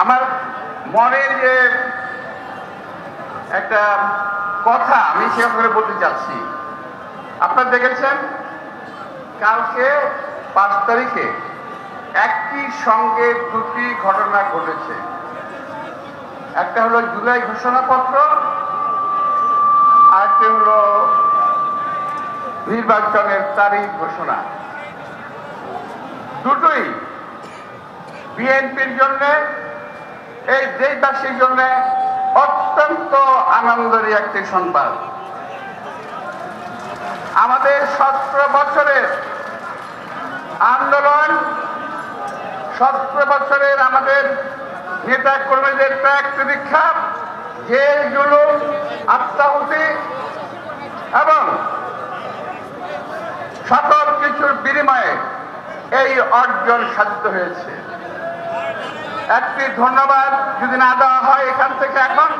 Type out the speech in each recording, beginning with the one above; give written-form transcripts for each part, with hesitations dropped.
আমার মনের যে একটা কথা আমি সে করে বলতে চাচ্ছি। আপনারা দেখেছেন কালকে 5 তারিখে একই সঙ্গে দুটি ঘটনা ঘটেছে। একটা হলো জুলাই ঘোষণাপত্র, আরেকটি হলো নির্বাচনের তারিখ ঘোষণা। দুটোই বিএনপির জন্য, এই দেশবাসীর জন্য অত্যন্ত আনন্দের একটি সংবাদ। আমাদের 17 বছরের আন্দোলন, 17 বছরের আমাদের নেতা কর্মীদের ত্যাগ প্রতীক্ষা, জেল জুলুম, আত্মাহুতি এবং সকল কিছুর বিনিময়ে এই অর্জন সাধিত হয়েছে। একটি ধন্যবাদ যদি না দেওয়া হয় এখান থেকে, এখন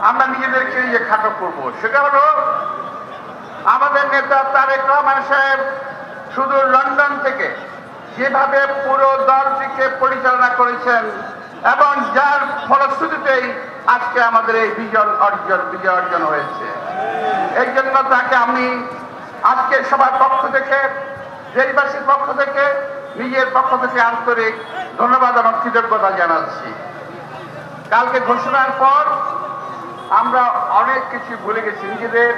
আমরা নিজেদেরকে যে খাটো করব, সেটা হলো আমাদের নেতা তারেক রহমান সাহেব শুধু লন্ডন থেকে যেভাবে পুরো দলটিকে পরিচালনা করেছেন এবং যার ফলশ্রুতিতেই আজকে আমাদের এই বিজয় অর্জন হয়েছে। এই জন্য তাকে আমি আজকে সবার পক্ষ থেকে, দেশবাসীর পক্ষ থেকে, নিজের পক্ষ থেকে আন্তরিক ধন্যবাদ এবং কৃতজ্ঞতা জানাচ্ছি। কালকে ঘোষণার পর আমরা অনেক কিছু ভুলে গেছি, নিজেদের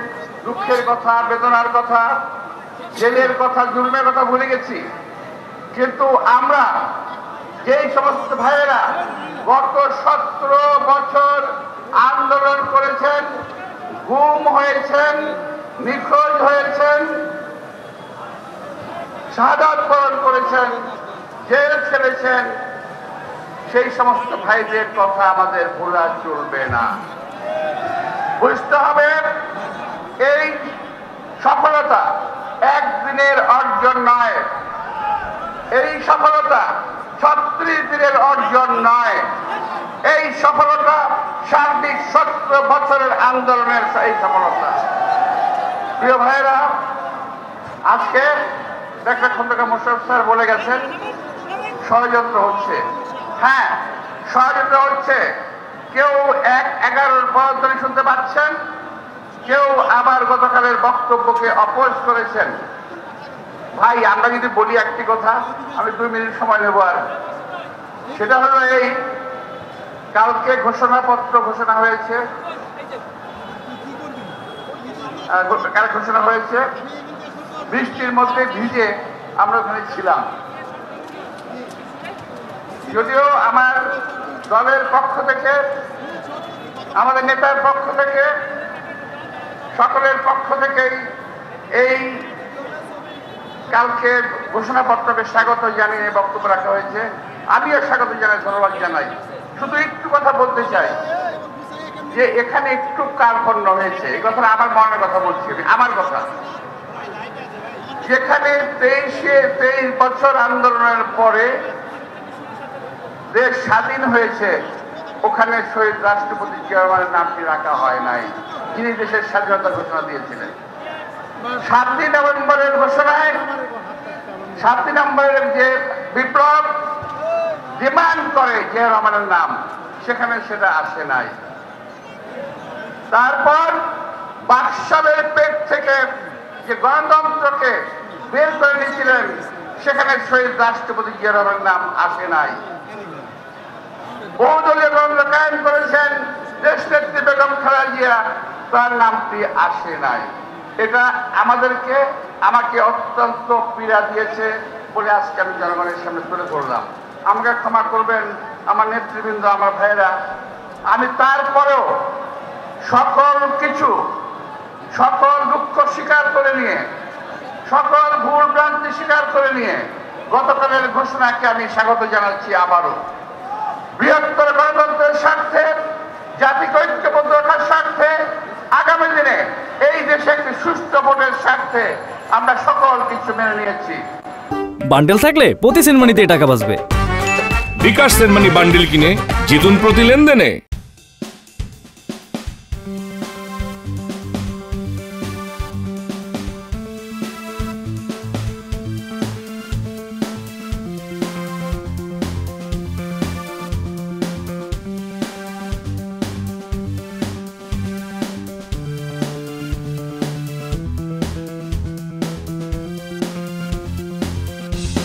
দুঃখের কথা, বেদনার কথা, জেলের কথা, জুলুমের কথা ভুলে গেছি। কিন্তু আমরা যেই সমস্ত ভাইয়েরা গত 17 বছর আন্দোলন করেছেন, গুম হয়েছেন, নিখোঁজ হয়েছেন, শাহাদাত বরণ করেছেন, জেল ছেড়েছেন, সেই সমস্ত ভাইদের কথা আমাদের ভোলা চলবে না। বুঝতে হবে এই সফলতা একদিনের অর্জন নয়, এই সফলতা 36 দিনের অর্জন নয়, এই সফলতা সার্বিক 17 বছরের আন্দোলনের এই সফলতা। প্রিয় ভাইয়েরা, আজকে ডাক্তার খন্দকার মোশাররফ স্যার বলে গেছেন ষড়যন্ত্র হচ্ছে। হ্যাঁ, ষড়যন্ত্র হচ্ছে। কেউ 1-11 পদধ্বনি শুনতে পাচ্ছেন, কেউ আবার গতকালের বক্তব্যকে অপোজ করেছেন। ভাই, আমরা যদি বলি একটি কথা, আমি 2 মিনিট সময় নেব, আর সেটা হলো এই কালকে ঘোষণাপত্র ঘোষণা হয়েছে, বৃষ্টির মধ্যে ভিজে আমরা ওখানে ছিলাম। যদিও আমার দলের পক্ষ থেকে, আমাদের নেতার পক্ষ থেকে, সকলের পক্ষ থেকেই এই কালকে ঘোষণাপত্রকে স্বাগত জানিয়ে বক্তব্য রাখা হয়েছে। আমিও স্বাগত জানাই, ধন্যবাদ জানাই। শুধু একটু কথা বলতে চাই যে এখানে একটু কার্পণ্য হয়েছে। এই কথা আমার মনের কথা বলছি, আমার কথা। যেখানে 23 বছর আন্দোলনের পরে দেশ স্বাধীন হয়েছে, ওখানে শহীদ রাষ্ট্রপতি জিয়া রহমানের নামটি রাখা হয় নাই, যিনি দেশের স্বাধীনতার ঘোষণা দিয়েছিলেন। 7 নভেম্বরের ঘোষণায়, 7 নভেম্বরের যে বিপ্লব ডিমান্ড করে জিয়া রহমানের নাম, সেখানে সেটা আসে নাই। তারপর বাকশালের পেট থেকে যে গণতন্ত্রকে বের করে নিয়েছিলেন, সেখানে শহীদ রাষ্ট্রপতি জিয়া রহমানের নাম আসে নাই। বহুদলীয় গণতন্ত্র কায়েম করেছেন দেশনেত্রী বেগম খালেদা জিয়া, তার নামটি আসে নাই। এটা আমাকে অত্যন্ত পীড়া দিয়েছে বলে আজকে আমি জনগণের সামনে তুলে ধরলাম। আমাকে ক্ষমা করবেন আমার নেতৃবৃন্দ, আমার ভাইয়েরা। আমি তারপরেও সকল কিছু, সকল দুঃখ স্বীকার করে নিয়ে, সকল ভুল ভ্রান্তি স্বীকার করে নিয়ে গতকালের ঘোষণাকে আমি স্বাগত জানাচ্ছি। আবারও বৃহত্তর গণতন্ত্রের স্বার্থে, জাতিকে ঐক্যবদ্ধ রাখার স্বার্থে, আগামী দিনে এই দেশে একটি সুষ্ঠু ভোটের স্বার্থে আমরা সকল কিছু মেনে নিয়েছি। বান্ডেল থাকলে প্রতি সেনমানিতে টাকা বাঁচবে। বিকাশ সেনমানি বান্ডেল কিনে জিতুন প্রতি লেনদেনে।